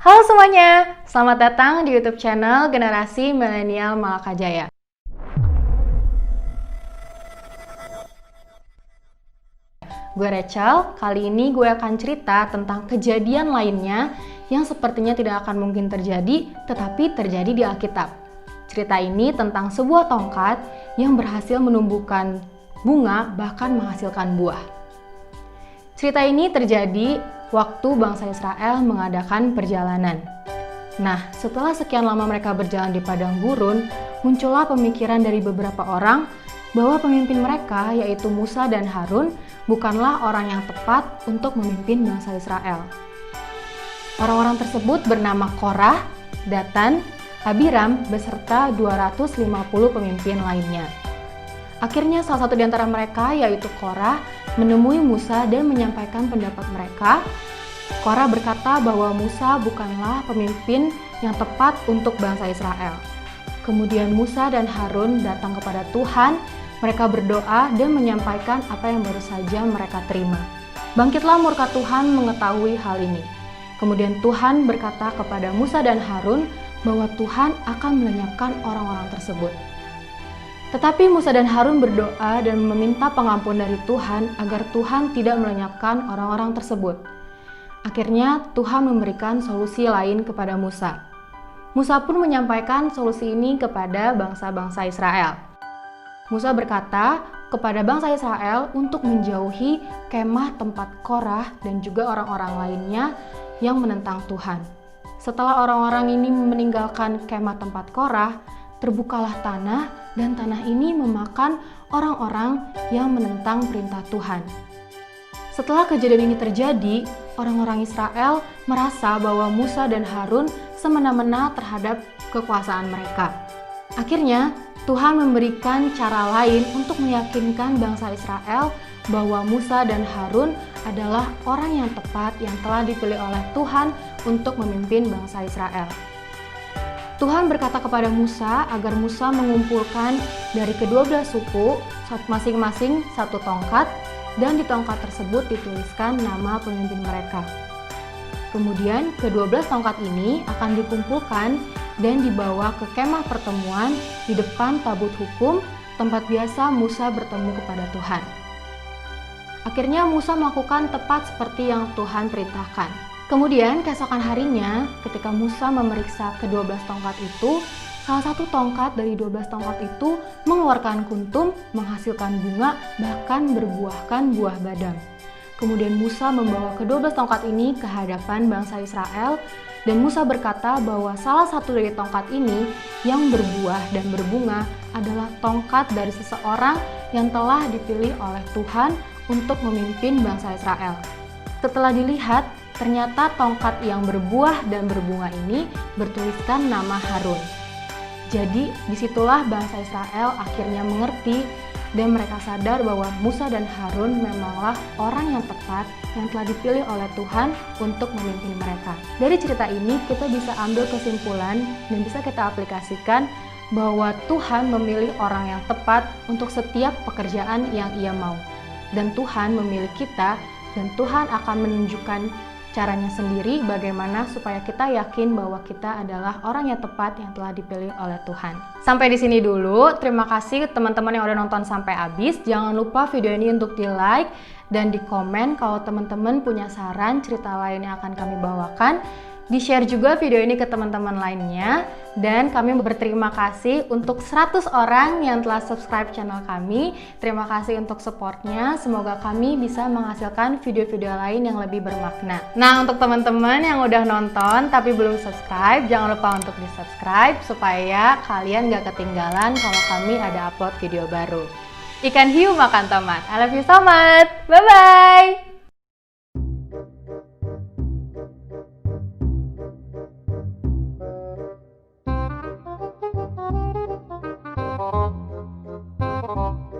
Halo semuanya, selamat datang di YouTube channel Generasi Milenial Malaka Jaya. Gue Rachel, kali ini gue akan cerita tentang kejadian lainnya yang sepertinya tidak akan mungkin terjadi, tetapi terjadi di Alkitab. Cerita ini tentang sebuah tongkat yang berhasil menumbuhkan bunga, bahkan menghasilkan buah. Cerita ini terjadi waktu bangsa Israel mengadakan perjalanan. Nah, setelah sekian lama mereka berjalan di padang gurun, muncullah pemikiran dari beberapa orang bahwa pemimpin mereka, yaitu Musa dan Harun, bukanlah orang yang tepat untuk memimpin bangsa Israel. Orang-orang tersebut bernama Korah, Datan, Abiram, beserta 250 pemimpin lainnya. Akhirnya salah satu di antara mereka, yaitu Korah, menemui Musa dan menyampaikan pendapat mereka. Korah berkata bahwa Musa bukanlah pemimpin yang tepat untuk bangsa Israel. Kemudian Musa dan Harun datang kepada Tuhan, mereka berdoa dan menyampaikan apa yang baru saja mereka terima. Bangkitlah murka Tuhan mengetahui hal ini. Kemudian Tuhan berkata kepada Musa dan Harun bahwa Tuhan akan melenyapkan orang-orang tersebut. Tetapi Musa dan Harun berdoa dan meminta pengampun dari Tuhan agar Tuhan tidak melenyapkan orang-orang tersebut. Akhirnya Tuhan memberikan solusi lain kepada Musa. Musa pun menyampaikan solusi ini kepada bangsa-bangsa Israel. Musa berkata kepada bangsa Israel untuk menjauhi kemah tempat Korah dan juga orang-orang lainnya yang menentang Tuhan. Setelah orang-orang ini meninggalkan kemah tempat Korah, terbukalah tanah dan tanah ini memakan orang-orang yang menentang perintah Tuhan. Setelah kejadian ini terjadi, orang-orang Israel merasa bahwa Musa dan Harun semena-mena terhadap kekuasaan mereka. Akhirnya, Tuhan memberikan cara lain untuk meyakinkan bangsa Israel bahwa Musa dan Harun adalah orang yang tepat yang telah dipilih oleh Tuhan untuk memimpin bangsa Israel. Tuhan berkata kepada Musa agar Musa mengumpulkan dari ke-12 suku masing-masing satu tongkat, dan di tongkat tersebut dituliskan nama pemimpin mereka. Kemudian ke-12 tongkat ini akan dikumpulkan dan dibawa ke kemah pertemuan di depan tabut hukum, tempat biasa Musa bertemu kepada Tuhan. Akhirnya Musa melakukan tepat seperti yang Tuhan perintahkan. Kemudian keesokan harinya, ketika Musa memeriksa ke-12 tongkat itu, salah satu tongkat dari 12 tongkat itu mengeluarkan kuntum, menghasilkan bunga, bahkan berbuahkan buah badam. Kemudian Musa membawa ke-12 tongkat ini ke hadapan bangsa Israel, dan Musa berkata bahwa salah satu dari tongkat ini yang berbuah dan berbunga adalah tongkat dari seseorang yang telah dipilih oleh Tuhan untuk memimpin bangsa Israel. Setelah dilihat, ternyata tongkat yang berbuah dan berbunga ini bertuliskan nama Harun. Jadi disitulah bangsa Israel akhirnya mengerti dan mereka sadar bahwa Musa dan Harun memanglah orang yang tepat yang telah dipilih oleh Tuhan untuk memimpin mereka. Dari cerita ini kita bisa ambil kesimpulan dan bisa kita aplikasikan bahwa Tuhan memilih orang yang tepat untuk setiap pekerjaan yang Ia mau. Dan Tuhan memilih kita dan Tuhan akan menunjukkan caranya sendiri bagaimana supaya kita yakin bahwa kita adalah orang yang tepat yang telah dipilih oleh Tuhan. Sampai di sini dulu. Terima kasih teman-teman yang udah nonton sampai habis. Jangan lupa video ini untuk di-like dan di-komen kalau teman-teman punya saran cerita lain yang akan kami bawakan. Di-share juga video ini ke teman-teman lainnya. Dan kami berterima kasih untuk 100 orang yang telah subscribe channel kami. Terima kasih untuk supportnya. Semoga kami bisa menghasilkan video-video lain yang lebih bermakna. Nah, untuk teman-teman yang udah nonton tapi belum subscribe, jangan lupa untuk di-subscribe supaya kalian gak ketinggalan kalau kami ada upload video baru. Ikan hiu makan tomat. I love you so much. Bye-bye!